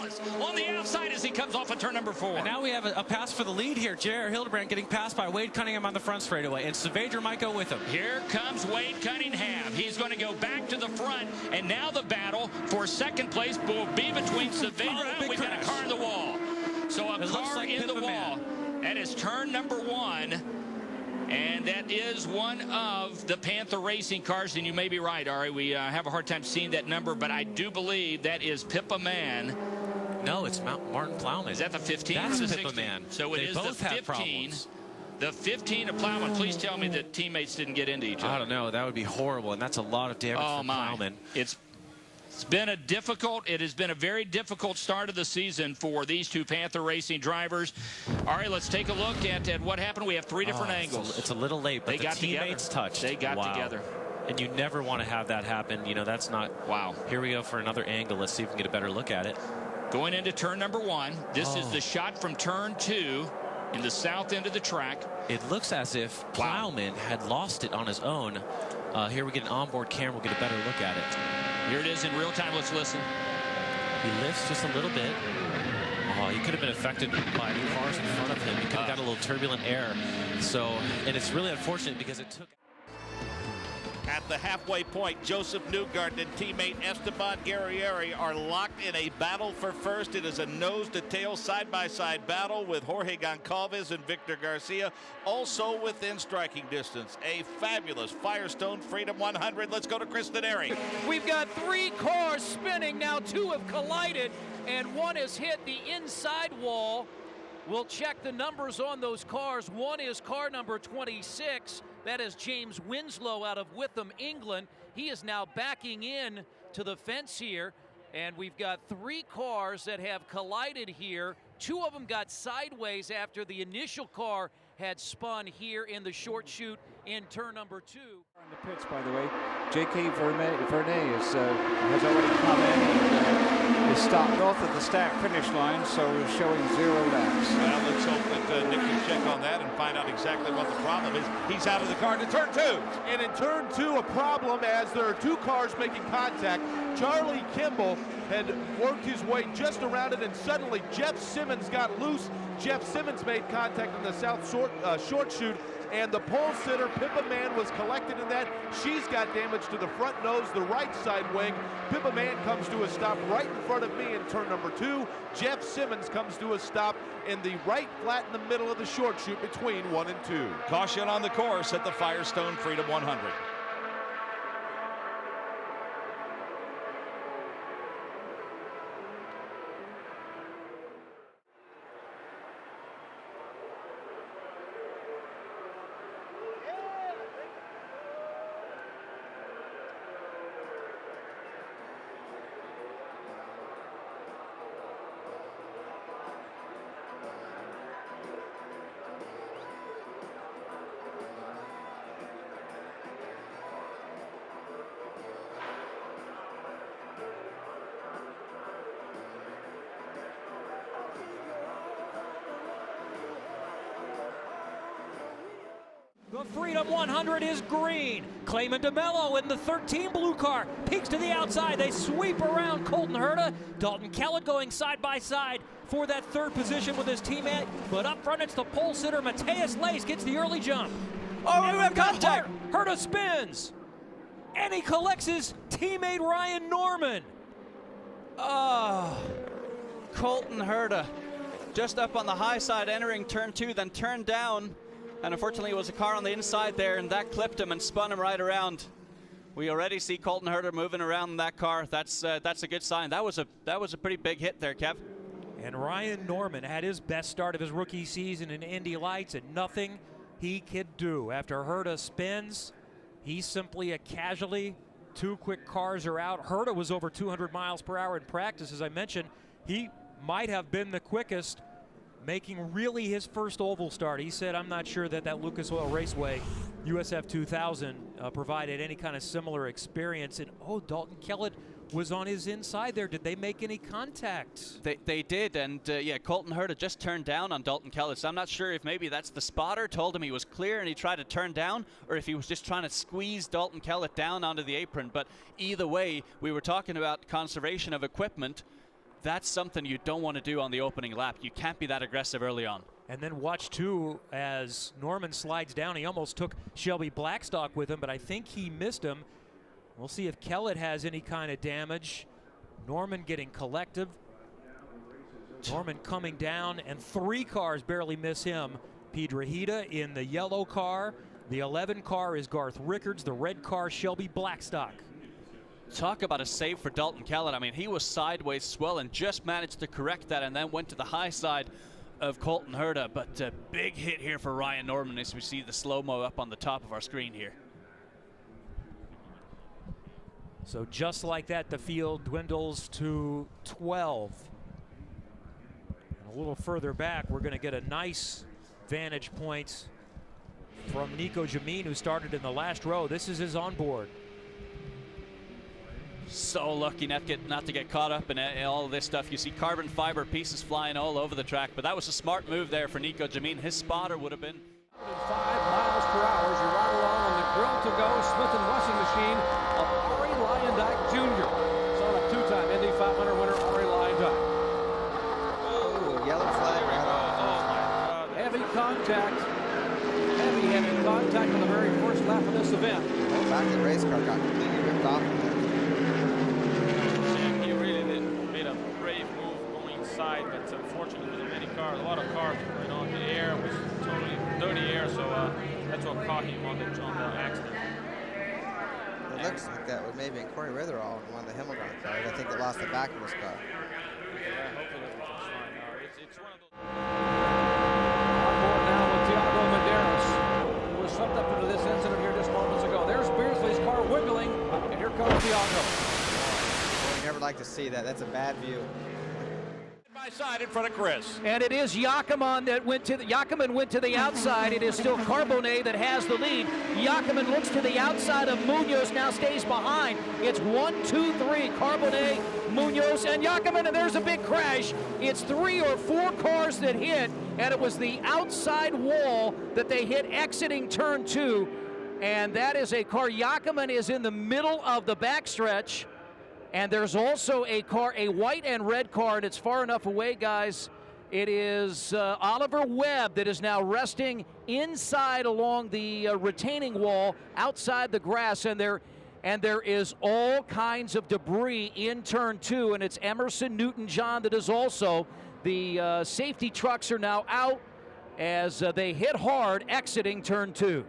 Gonzalez on the outside as he comes off of turn number 4. And now we have a pass for the lead here. J.R. Hildebrand getting passed by Wade Cunningham on the front straightaway, and Saavedra might go with him. Here comes Wade Cunningham. He's going to go back to the front, and now the battle for second place will be between Saavedra and we've got a car in the wall. So a car in the wall. That is turn number 1. And that is one of the Panther Racing cars, and you may be right, Ari. We have a hard time seeing that number, but I do believe that is Pippa Mann. No, it's Martin Plowman. Is that the 15 That's or the Pippa 16? Mann. So it they is both the 15. have problems. The 15 of Plowman. Please tell me that teammates didn't get into each other. I don't know. That would be horrible, and that's a lot of damage for Plowman. It has been a very difficult start of the season for these two Panther Racing drivers. All right, let's take a look at what happened. We have 3 different angles. It's a little late, but they got teammates touched. They got together. And you never want to have that happen. You know, that's not... Wow. Here we go for another angle. Let's see if we can get a better look at it. Going into turn number 1. This is the shot from turn 2 in the south end of the track. It looks as if Plowman had lost it on his own. Here we get an onboard camera. We'll get a better look at it. Here it is in real time. Let's listen. He lifts just a little bit. Oh, he could have been affected by the cars in front of him. He could have got a little turbulent air. So, and it's really unfortunate because it took... At the halfway point, Joseph Newgarden and teammate Esteban Guerrieri are locked in a battle for first. It is a nose-to-tail, side-by-side battle with Jorge Goncalves and Victor Garcia also within striking distance. A fabulous Firestone Freedom 100. Let's go to Chris Denari. We've got 3 cars spinning now. 2 have collided, and 1 has hit the inside wall. We'll check the numbers on those cars. 1 is car number 26. That is James Winslow out of Witham, England. He is now backing in to the fence here. And we've got 3 cars that have collided here. 2 of them got sideways after the initial car had spun here in the short chute in turn number 2. In the pits, by the way, J.K. Vernet has already come in. Is stopped north of the start finish line, so showing 0 laps. Well, let's hope that Nick can check on that and find out exactly what the problem is. He's out of the car to turn 2. And in turn 2, a problem as there are 2 cars making contact. Charlie Kimball had worked his way just around it, and suddenly Jeff Simmons got loose. Jeff Simmons made contact in the south short chute, and the pole sitter, Pippa Mann, was collected in that. She's got damage to the front nose, the right side wing. Pippa Mann comes to a stop right in front of me in turn number 2. Jeff Simmons comes to a stop in the right flat in the middle of the short chute between 1 and 2. Caution on the course at the Firestone Freedom 100. The Freedom 100 is green. Clayman DeMello in the 13 blue car peeks to the outside. They sweep around Colton Herta. Dalton Kellett going side by side for that 3rd position with his teammate. But up front, it's the pole sitter Matthias Lace gets the early jump. Oh, we have contact. Herta spins, and he collects his teammate Ryan Norman. Oh, Colton Herta just up on the high side entering turn 2, then turned down. And unfortunately, it was a car on the inside there, and that clipped him and spun him right around. We already see Colton Herta moving around in that car. That's a good sign. That was a pretty big hit there, Kev. And Ryan Norman had his best start of his rookie season in Indy Lights, and nothing he could do. After Herta spins, he's simply a casualty. 2 quick cars are out. Herta was over 200 miles per hour in practice. As I mentioned, he might have been the quickest, making really his first oval start. He said, I'm not sure that Lucas Oil Raceway USF 2000 provided any kind of similar experience. And Dalton Kellett was on his inside there. Did they make any contact? They did, and yeah, Colton Herta just turned down on Dalton Kellett. So I'm not sure if maybe that's the spotter told him he was clear and he tried to turn down, or if he was just trying to squeeze Dalton Kellett down onto the apron. But either way, we were talking about conservation of equipment. that's something you don't want to do on the opening lap. You can't be that aggressive early on. And then watch, too, as Norman slides down. He almost took Shelby Blackstock with him, but I think he missed him. We'll see if Kellett has any kind of damage. Norman getting collective. Norman coming down, and 3 cars barely miss him. Piedrahita in the yellow car. The 11 car is Garth Rickards. The red car, Shelby Blackstock. Talk about a save for Dalton Kellett. I mean, he was sideways swell and just managed to correct that and then went to the high side of Colton Herta. But a big hit here for Ryan Norman as we see the slow-mo up on the top of our screen here. So just like that, the field dwindles to 12. And a little further back, we're going to get a nice vantage point from Nico Jamin, who started in the last row. This is his onboard. So lucky not to get caught up in all of this stuff. You see carbon fiber pieces flying all over the track, but that was a smart move there for Nico Jamin. His spotter would have been 5 miles per hour as you ride along on the grill to go Smith & Wesson machine of Ari Luyendyk Jr. Son of 2-time Indy 500 winner Ari Luyendyk. Oh, yellow flag right off. Heavy contact. Heavy contact on the very first lap of this event. Oh, back the race car got completely ripped off. He really made a brave move going inside, but unfortunately with many cars, a lot of cars, you know, the air was totally dirty air, so that's what caught him on the accident. It looks like that was maybe Corey Ritherall, one of the Himmelgarn cars. I think they lost the back of his car. Yeah, hopefully everything's fine. It's one of those. On board now with Thiago Medeiros, who was swept up into this incident here just moments ago. There's Beardsley's car wiggling, and here comes Thiago. You never like to see that. That's a bad view. By side in front of Chris. And it is Jakoman that went to the outside. It is still Carbone that has the lead. Jakoman looks to the outside of Munoz, now stays behind. It's 1, 2, 3. Carbone, Munoz, and Jakoman, and there's a big crash. It's 3 or 4 cars that hit, and it was the outside wall that they hit exiting turn 2. And that is a car. Jakoman is in the middle of the backstretch. And there's also a car, a white and red car, and it's far enough away, guys. It is Oliver Webb that is now resting inside along the retaining wall outside the grass, and there is all kinds of debris in turn 2, and it's Emerson Newton-John that is also. The safety trucks are now out as they hit hard exiting turn 2.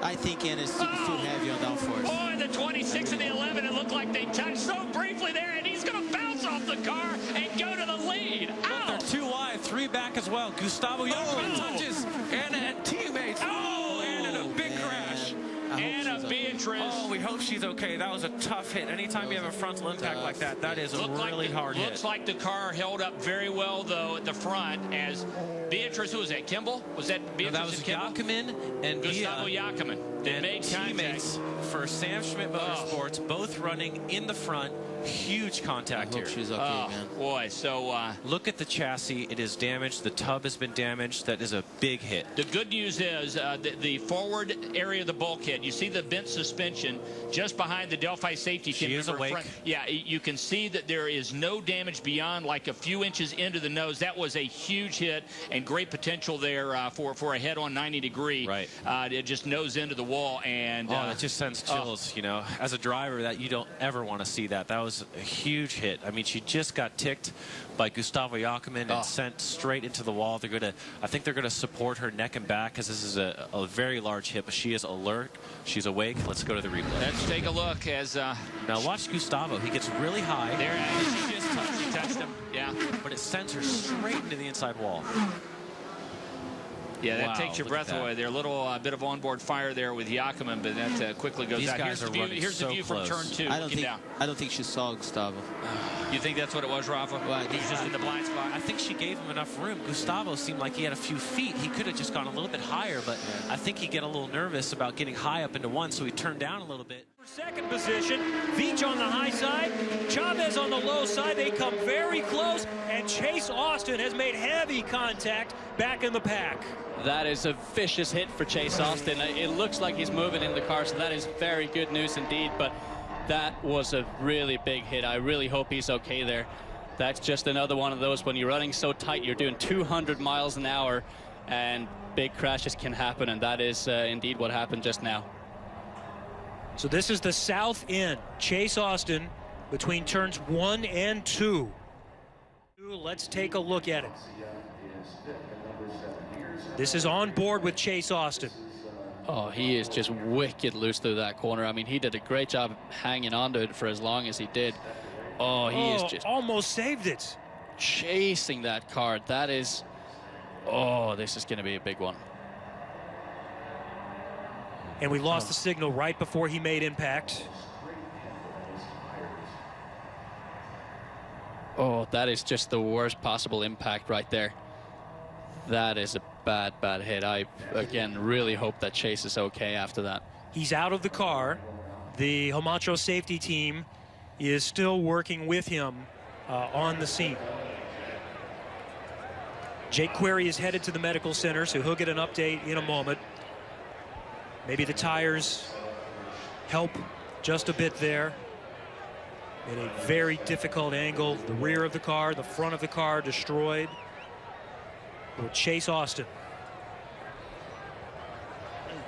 I think Ennis is too heavy on downforce. Boy, the 26 and the 11, it looked like they touched so briefly there, and he's going to bounce off the car and go to the lead. Look, they're 2 wide, 3 back as well. Gustavo Jakoman touches, and teammates. And a big crash. Anna Beatrice. Oh, we hope she's okay. That was a tough hit. Anytime you have a frontal impact like that, that is a really hard hit. Looks like the car held up very well, though, at the front as Beatrice, who was that, Kimball? Was that Beatrice? No, that was Jakoman and Gustavo Jakoman. And teammates for Sam Schmidt Motorsports, both running in the front. Huge contact here. She's okay, man. Boy, so look at the chassis. It is damaged. The tub has been damaged. That is a big hit. the good news is the forward area of the bulkhead. You see the bent suspension just behind the Delphi safety pin. She is awake. Yeah, you can see that there is no damage beyond like a few inches into the nose. That was a huge hit and great potential there for a head-on 90-degree. Right. It just nose into the wall, and that just sends chills. You know, as a driver, that you don't ever want to see that. That was a huge hit. I mean, she just got ticked by Gustavo Jakoman and sent straight into the wall. I think they're gonna support her neck and back because this is a very large hit, but she is alert. She's awake. Let's go to the replay. Let's take a look as now watch Gustavo. He gets really high. There, she just touched him. Yeah, but it sends her straight into the inside wall. Yeah, that takes your breath away. There's a little bit of onboard fire there with Jakoman, but that quickly goes out. Here's the view from turn 2. I don't think she saw Gustavo. You think that's what it was, Rafa? Well, He's just in the blind spot. I think she gave him enough room. Gustavo seemed like he had a few feet. He could have just gone a little bit higher, but I think he'd get a little nervous about getting high up into one, so he turned down a little bit. For second position, Veach on the high side, Chavez on the low side. They come very close, and Chase Austin has made heavy contact back in the pack. That is a vicious hit for Chase Austin. It looks like he's moving in the car, so that is very good news indeed. But that was a really big hit. I really hope he's okay there. That's just another one of those when you're running so tight, you're doing 200 miles an hour, and big crashes can happen, and that is indeed what happened just now. So this is the south end. Chase Austin between turns 1 and 2. Let's take a look at it. This is on board with Chase Austin. Oh, he is just wicked loose through that corner. I mean, he did a great job hanging onto it for as long as he did. Oh, he is just almost saved it. Chasing that car. That is, oh, this is going to be a big one. And we lost the signal right before he made impact. Oh, that is just the worst possible impact right there. That is a bad, bad hit. I, again, really hope that Chase is okay after that. He's out of the car. The Hamacho safety team is still working with him on the scene. Jake Query is headed to the medical center, so he'll get an update in a moment. Maybe the tires help just a bit there. At a very difficult angle. The rear of the car, the front of the car destroyed. With Chase Austin.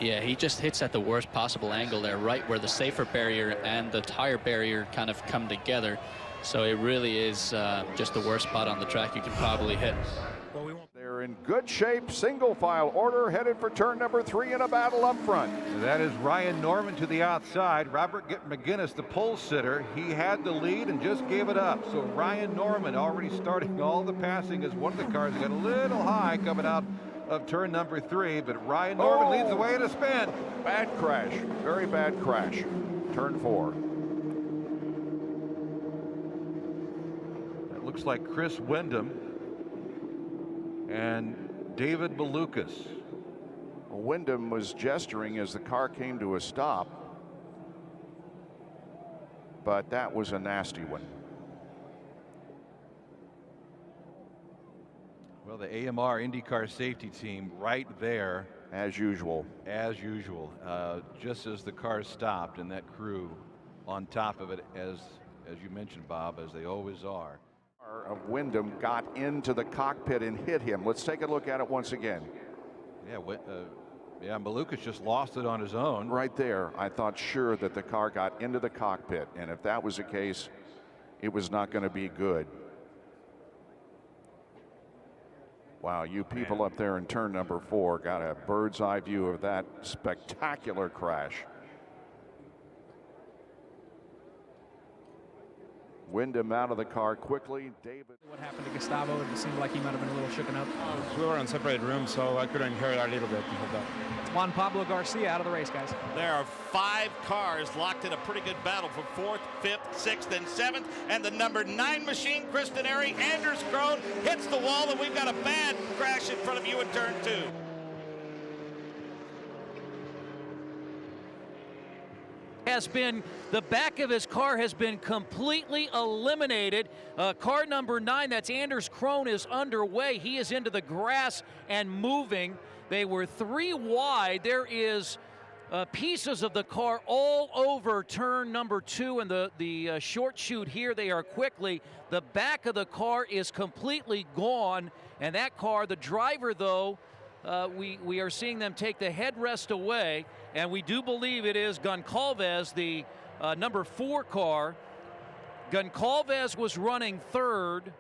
Yeah, he just hits at the worst possible angle there, right where the safer barrier and the tire barrier kind of come together. So it really is just the worst spot on the track you can probably hit. They're in good shape, single file order, headed for turn number 3 in a battle up front. That is Ryan Norman to the outside. Robert McGinnis, the pole sitter, he had the lead and just gave it up. So Ryan Norman already starting all the passing as one of the cars got a little high coming out of turn number 3, but Ryan Norman leads the way in a spin. Bad crash, very bad crash. Turn 4. That looks like Chris Wyndham and David Malukas. Wyndham was gesturing as the car came to a stop, but that was a nasty one. Well, the AMR IndyCar safety team right there. As usual. As usual. Just as the car stopped, and that crew on top of it, as you mentioned, Bob, as they always are. Of Wyndham got into the cockpit and hit him. Let's take a look at it once again. Yeah, Malukas just lost it on his own. Right there, I thought sure that the car got into the cockpit, and if that was the case, it was not going to be good. Wow, you people up there in turn number 4 got a bird's eye view of that spectacular crash. Wyndham out of the car quickly. David. What happened to Gustavo? It seemed like he might have been a little shooken up. We were in separate rooms, so I couldn't hear it a little bit. Juan Pablo Garcia out of the race, guys. There are 5 cars locked in a pretty good battle for 4th, 5th, 6th, and 7th. And the number 9 machine, Kristen Airy, Anders Krone, hits the wall, and we've got a bad crash in front of you in turn 2. The back of his car has been completely eliminated. Car number 9, that's Anders Krone, is underway. He is into the grass and moving. They were 3 wide. There is pieces of the car all over turn number 2 and the short chute here. They are quickly. The back of the car is completely gone, and that car, the driver though, we are seeing them take the headrest away, and we do believe it is Goncalves, the number 4 car. Goncalves was running 3rd.